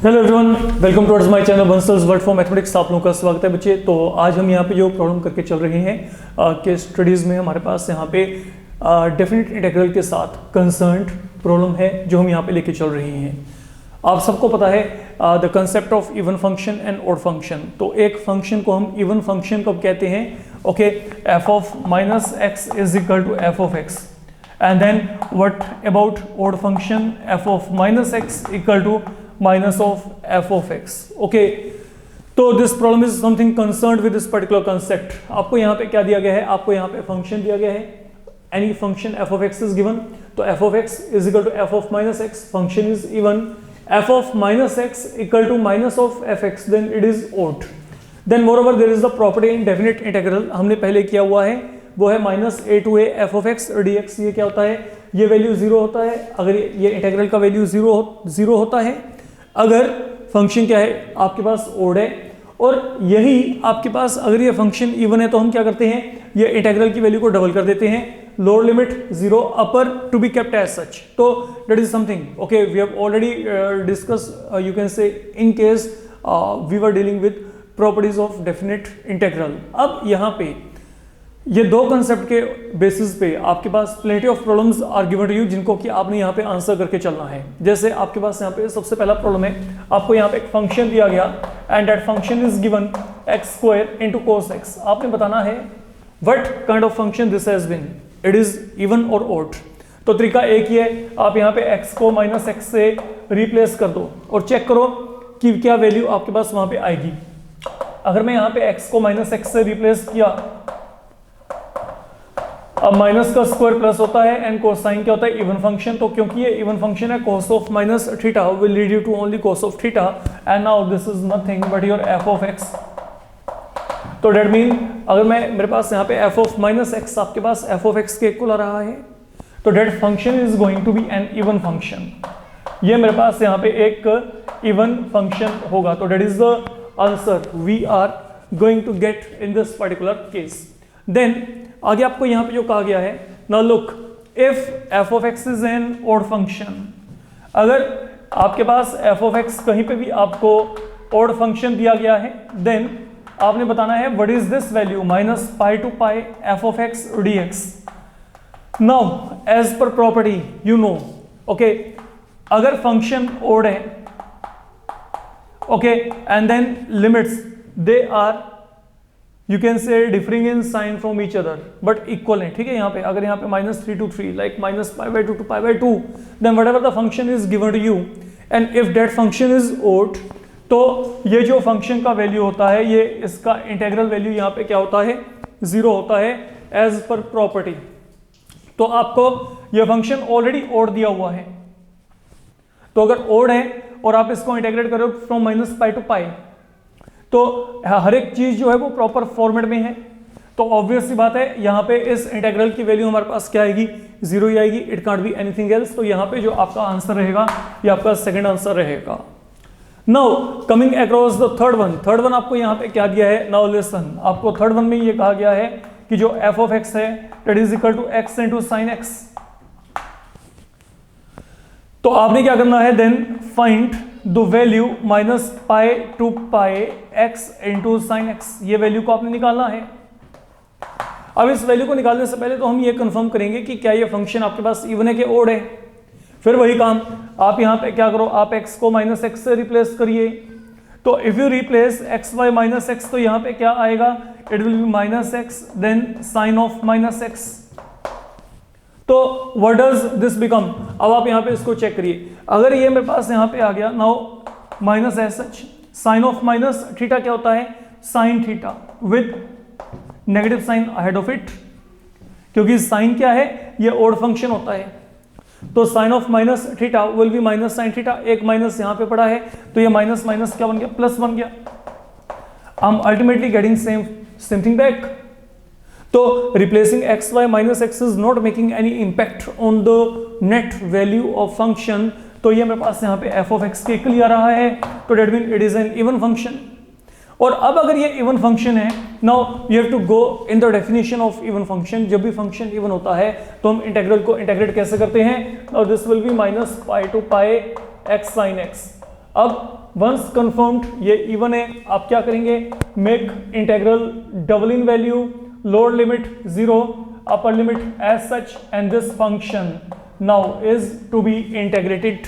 Hello everyone, welcome towards my channel Bansal's world for mathematics. आप लोगों का स्वागत है बच्चे। तो आज हम यहाँ पे जो प्रॉब्लम करके चल रहे हैं के स्टडीज़ में हमारे पास यहाँ पे डेफिनेट इंटीग्रल के साथ कंसर्न्ड प्रॉब्लम है जो हम यहाँ पे लेके चल रहे हैं। आप सबको पता है the concept of even function and odd function. तो एक फंक्शन को हम इवन फंक्शन कब कहते हैं? Okay, f of minus x is equal to f of x. And then what about odd function? F of minus x equal to minus of f of x. Okay, तो this problem is something concerned with this particular concept. आपको यहाँ पे क्या दिया गया है? आपको यहाँ पे फंक्शन दिया गया है, any function f of x is given. तो f of x is equal to f of minus x. Function is even. f of minus x equal to minus of fx, then it is odd. Then moreover there is the property in definite integral. हमने पहले किया हुआ है, वो है minus a to a f of x dx. ये क्या होता है? ये वैल्यू जीरो होता है अगर ये इंटीग्रल का वैल्यू जीरो होता है अगर फंक्शन क्या है आपके पास ओड है, और यही आपके पास अगर ये फंक्शन इवन है तो हम क्या करते हैं, ये इंटीग्रल की वैल्यू को डबल कर देते हैं, lower limit zero, upper to be kept as such. तो that is something okay we have already discuss, you can say in case we were dealing with properties of definite integral. अब यहाँ पे ये दो concept के basis पे आपके पास plenty of problems are given to you, जिनको कि आपने यहाँ पे आंसर करके चलना है. जैसे आपके पास यहाँ पे सबसे पहला प्रॉब्लम है, आपको यहाँ पे एक फंक्शन दिया गया and that function is given x square into cos x. आपने बताना है what kind of function this has been, it is even और ऑड. तो तरीका एक ही है, आप यहाँ पे एक्स को माइनस एक्स से रिप्लेस कर दो और चेक करो कि क्या वैल्यू आपके पास वहां पे आएगी. अगर मैं यहाँ पे एक्स को माइनस एक्स से रिप्लेस किया, अब माइनस का स्क्वायर प्लस होता है एंड कोसाइन क्या होता है? Even function. तो क्योंकि ये इवन फंक्शन है, cos of minus theta will lead you to only cos of theta and now this is nothing but your f of x. तो डेट मीन अगर मेरे पास यहाँ पे f ऑफ माइनस एक्स आपके पास f ऑफ x के equal आ रहा है, तो that function is going to be an even function. ये मेरे पास यहाँ पे एक इवन फंक्शन होगा. तो that is the answer we are going to get in this particular case. Then आगे आपको यहां पे जो कहा गया है, now look, if f of x is an odd function. अगर आपके पास f of x कहीं पे भी आपको ऑड फंक्शन दिया गया है, देन आपने बताना है what is this value, minus pi to pi f of x dx. Now as per property you know, okay, अगर फंक्शन ऑड है, okay, and then limits they are you can say differing in sign from each other but equal है. ठीक है, यहाँ पे अगर यहाँ पे minus 3 to 3 like minus pi by 2 to pi by 2, then whatever the function is given to you and if that function is odd, तो ये जो फंक्शन का वैल्यू होता है, ये इसका इंटीग्रल वैल्यू यहाँ पे क्या होता है? जीरो होता है एज पर प्रॉपर्टी. तो आपको ये फंक्शन ऑलरेडी ओड दिया हुआ है, तो अगर ओड है और आप इसको इंटीग्रेट करो फ्रॉम माइनस पाई टू पाई, तो हर एक चीज जो है वो प्रॉपर फॉर्मेट में है. तो ऑब्वियस सी बात है, यहाँ पे इस इंटीग्रल की वैल्यू हमारे पास क्या आएगी? जीरो ही आएगी. It can't be anything else. तो यहाँ पे जो आपका आंसर रहेगा ये आपका सेकंड आंसर रहेगा. Now coming across the third one आपको यहाँ पे क्या दिया है? नाउ लिसन, आपको थर्ड वन में ये कहा गया है कि जो f ऑफ x है that is equal to x into sine x. तो आपने क्या करना है? Then find the value minus pi to pi x into sine x. ये वैल्यू को आपने निकालना है. अब इस वैल्यू को निकालने से पहले तो हम ये कंफर्म करेंगे कि क्या ये फंक्शन आपके पास इवन है कि ओड है. फिर वही काम आप यहाँ पे क्या करो, आप x को माइनस एक्स से रिप्लेस करिए. तो if you replace x by minus x, तो यहाँ पे क्या आएगा? It will be minus x then sine of minus x. तो व्हाट डज दिस बिकम? अब आप यहाँ पे इसको चेक करिए. अगर ये मेरे पास यहाँ पे आ गया, now minus as such, sine of minus theta क्या होता है? Sine theta with negative sign ahead of it, क्योंकि साइन क्या है? ये ऑड फंक्शन होता है. तो sine of minus theta will be minus sine theta. एक माइनस यहाँ पे पड़ा है, तो ये माइनस माइनस क्या बन गया? प्लस बन गया. I am ultimately getting same thing back. तो replacing x y minus x is not making any impact on the net value of function. तो ये मेरे पास यहाँ पे एफ ऑफ एक्स के इक्वल आ रहा है, तो that mean it is an even function. और अब अगर ये इवन फंक्शन है, now you have to go in the definition of even function. जब भी फंक्शन इवन होता है तो हम इंटीग्रल को इंटीग्रेट कैसे करते हैं? Now this will be minus pi to pi x sine x. अब वंस कंफर्म्ड ये इवन है, आप क्या करेंगे, make integral double in value, lower limit 0, upper limit as such, and this function now is to be integrated.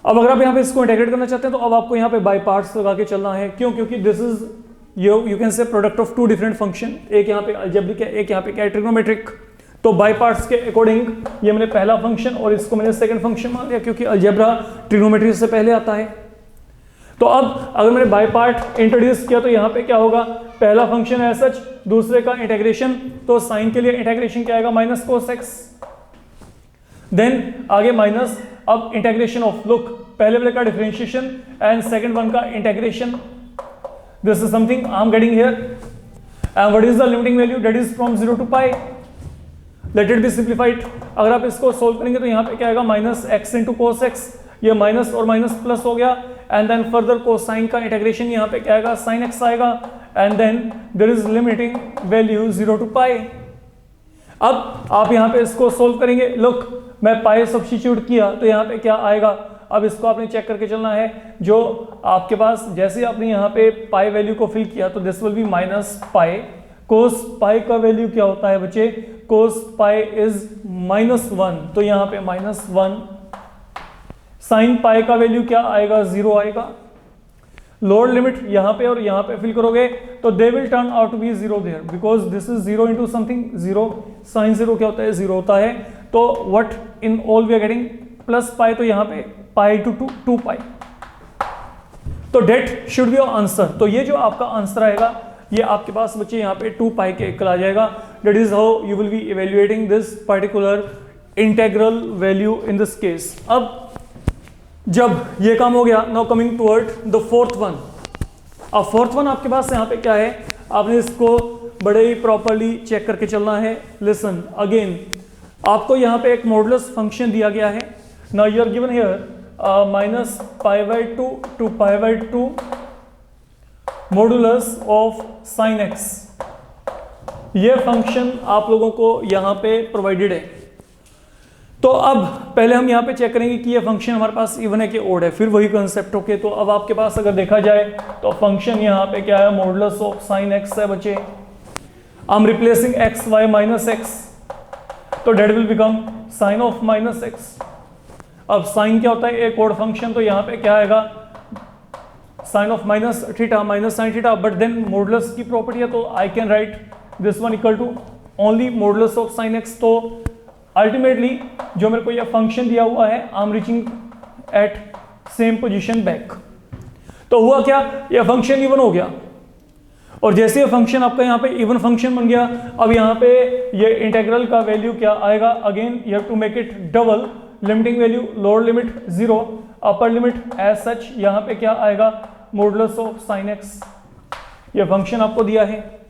अब अगर आप यहाँ पे इसको इंटेग्रेट करना चाहते हैं तो अब आपको यहाँ पे बाय पार्ट्स लगा के चलना है। क्यों? क्योंकि this is you can say product of two different function, एक यहाँ पे अलजेब्रिक है, एक यहाँ पे क्या है, ट्रिग्नोमेट्रिक। तो बाय पार्ट्स के अकॉर्डिंग ये मैंने पहला फंक्शन और इसको मैंने सेकंड फंक्शन मान लिया, क्योंकि अलजेब्रा ट्रिग्नोमेट्री से पहले आता है। तो अब अगर मैंने बाय पार्ट इंट्रोड्यूस किया तो यहाँ पे क्या होगा, पहला फंक्शन है सच, दूसरे का इंटेग्रेशन, तो साइन के लिए इंटेग्रेशन क्या आएगा, माइनस कोस एक्स, देन आगे माइनस, अब इंटेग्रेशन ऑफ, लुक, पहले वाले का डिफरेंशिएशन एंड सेकंड वन का integration, this is something I am getting here, and what is the limiting value, that is from 0 to pi, let it be simplified. अगर आप इसको solve करेंगे तो यहाँ पे क्या आएगा, minus x into cos x, ये माइनस और माइनस प्लस हो गया, एंड देन फर्दर कोसाइन का इंटेग्रेशन यहाँ पे क्या आएगा, साइन एक्स आएगा, and then there is limiting value 0 to pi. अब आप यहाँ पे इसको सोल्व करेंगे, लुक, मैं पाई सब्स्टिट्यूट किया तो यहाँ पे क्या आएगा, अब इसको आपने चेक करके चलना है, जो आपके पास जैसे आपने यहाँ पे पाई वैल्यू को फिल किया तो this will be minus pi, cos pi का वैल्यू क्या होता है बच्चे, कोस पाई इज -1, तो यहाँ पे -1, साइन पाई का वैल्यू क्या आएगा, 0 आएगा, लोअर लिमिट यहाँ पे और यहाँ पे फिल करोगे तो they will turn out to be 0 there, because this is 0 into something 0, sine 0 क्या होता है, 0 होता है, तो what in all we are getting plus pi, तो यहाँ पे पाई टू 2 पाई, तो that should be your answer. तो ये जो आपका आंसर आएगा ये आपके पास बच्चे यहाँ पे 2 पाई के इक्वल आ जाएगा, that is how you will B evaluating this particular integral value in this case. अब जब ये काम हो गया, now coming toward the fourth one. अब फोर्थ वन आपके पास यहाँ पे क्या है, आपने इसको बड़े ही प्रॉपरली चेक करके चलना है। लिसन अगेन, आपको यहाँ पे एक मॉडुलस फंक्शन दिया गया है, now you are given here minus π/2 to π/2 modulus of sine x, ये फंक्शन आप लोगों को यहाँ पे प्रोवाइडेड है। तो अब पहले हम यहाँ पे चेक करेंगे कि ये फंक्शन हमारे पास इवन है कि ओड है, फिर वही कंसेप्ट ओके। तो अब आपके पास अगर देखा जाए तो फंक्शन यहाँ पे क्या है, मॉडुलस ऑफ साइन एक्स है बच्चे, I am replacing x y minus x, तो that will become sine of minus x. अब साइन क्या होता है, एक ओड फंक्शन, तो यहाँ पे क्या आएगा, sine of minus theta minus sine theta, but then modulus की प्रॉपर्टी है तो I can write this one equal to only modulus of sine x. तो अल्टीमेटली जो मेरे को ये फंक्शन दिया हुआ है, I am reaching at same position back. तो हुआ क्या, ये फंक्शन इवन हो गया, और जैसे ये फंक्शन आपका यहाँ पे इवन फंक्शन बन गया, अब यहाँ पे ये इंटीग्रल का वैल्यू क्या आएगा, again you have to make it double, limiting value lower limit 0, upper limit as such, यहाँ पे क्या आएगा, मॉडुलस ऑफ साइन एक्स, ये फंक्शन आपको दिया है।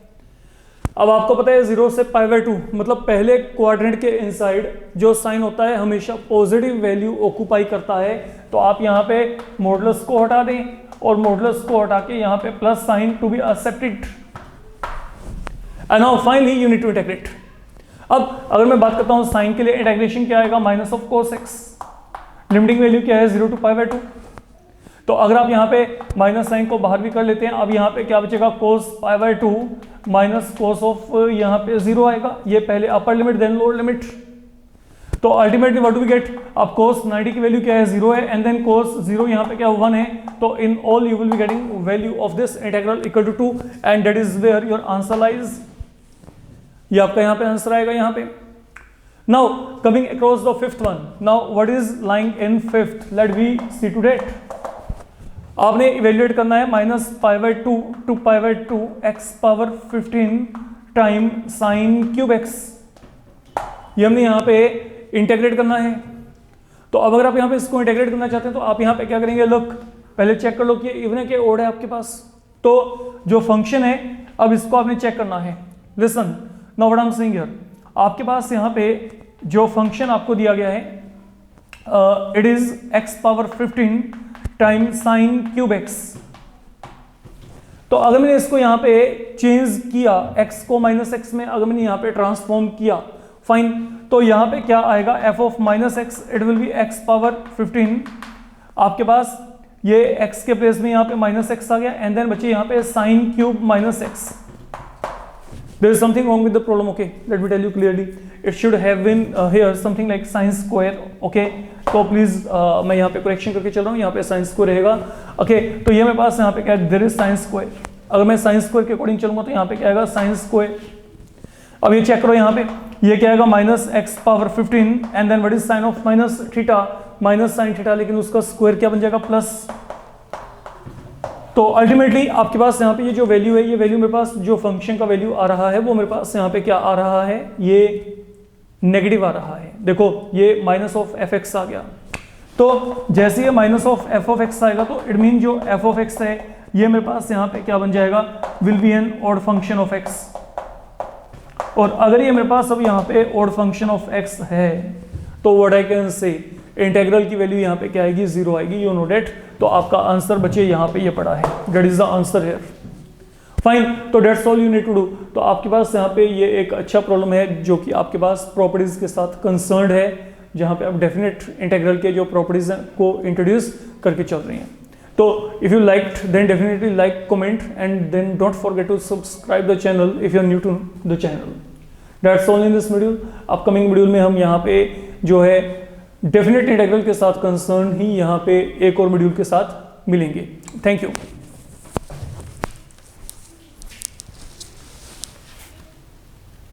अब आपको पता है 0 से π/2 मतलब पहले क्वाड्रेंट के इनसाइड जो साइन होता है हमेशा पॉजिटिव वैल्यू ऑक्यूपाई करता है, तो आप यहाँ पे मॉडुलस को हटा दें और मॉडुलस को हटा के यहाँ पे plus sine to be accepted, and now finally you need to integrate. अब अगर मैं बात करता हूँ साइन के लिए, इंटीग्रेशन क्या आएगा, minus of cos x, limiting value क्या है 0 to π/2, तो अगर आप यहाँ पे माइनस साइन को बाहर भी कर लेते हैं, अब यहाँ पे क्या बचेगा, कोस π/2 माइनस कोस ऑफ यहाँ पे 0 आएगा, ये पहले upper limit then lower limit, तो ultimately what do we get, अब कोस 90 की वैल्यू क्या है, 0 है, एंड देन कोस 0 यहाँ पे क्या 1 है, तो in all you will be getting value of this integral equal to 2, and that is where your answer lies, ये आपका यहाँ पे आंसर आएगा यहाँ पे। Now coming across the fifth one, now what is lying in fifth, let we see today. आपने evaluate करना है minus π/2 to π/2 x power 15 time sine cube x, ये हमने यहाँ पे इंटीग्रेट करना है। तो अब अगर आप यहाँ पे इसको इंटीग्रेट करना चाहते हैं तो आप यहाँ पे क्या करेंगे, लुक पहले चेक कर लो कि इवन है कि ओड है आपके पास, तो जो फंक्शन है अब इसको आपने चेक करना है। Listen now what I am saying here, आपके पास यहाँ पे जो फंक्शन आपको दिया गया है it is x power 15 time sine cube x, तो अगर मैंने इसको यहाँ पे चेंज किया, x को माइनस एक्स में अगर मैंने यहाँ पे ट्रांसफॉर्म किया, फाइन, तो यहाँ पे क्या आएगा, f of minus x, it will B x power 15, आपके पास ये x के प्लेस में यहाँ पे माइनस एक्स आ गया, एंड देन बच्चे यहाँ पे sine cube minus x. There is something wrong with the problem, okay? Let me tell you clearly. It should have been here something like sin square, okay? तो please मैं यहाँ पे correction करके चल रहा हूँ, यहाँ पे साइन स्क्वायर रहेगा, ओके? तो ये मेरे पास यहाँ पे क्या है, देयर इज साइन स्क्वायर. अगर मैं साइन स्क्वायर के अकॉर्डिंग चलूंगा तो यहाँ पे क्या आएगा, साइन स्क्वायर. अब ये चेक करो यहाँ पे, ये क्या आएगा, minus x power 15, and then what is sine of minus theta, minus sine theta, लेकिन उसका स्क्वायर क्या बन जाएगा, प्लस. तो अल्टीमेटली आपके पास यहाँ पे ये जो वैल्यू है, ये वैल्यू मेरे पास जो फंक्शन का वैल्यू आ रहा है वो मेरे पास यहाँ पे क्या आ रहा है, ये नेगेटिव आ रहा है. देखो ये माइनस ऑफ एफ एक्स आ गया. तो जैसे ये minus of f of x आएगा तो इट मीन जो एफ ऑफ एक्स है ये मेरे पास यहाँ पे क्या बन जाएगा, will be an odd function of x. और अगर ये मेरे पास अब यहाँ पे ऑड फंक्शन ऑफ एक्स है तो what I can say, integral की वैल्यू यहाँ पे क्या आएगी, जीरो आएगी. You know that. तो आपका आंसर बच्चे यहाँ पे ये पड़ा है, that is the answer here. Fine. तो that's all you need to do. तो आपके पास यहाँ पे ये एक अच्छा प्रॉब्लम है जो कि आपके पास प्रॉपर्टीज के साथ कंसर्न्ड है, जहाँ पे आप डेफिनेट इंटीग्रल के जो प्रॉपर्टीज हैं को इंट्रोड्यूस करके चल रही हैं. तो if you liked then definitely like, comment, and then don't forget to subscribe the channel if you are new to the channel. That's all in this video. Upcoming video में हम यहाँ पे जो है डेफिनेट इंटीग्रल के साथ concern ही यहाँ पे एक और मॉड्यूल के साथ मिलेंगे. Thank you.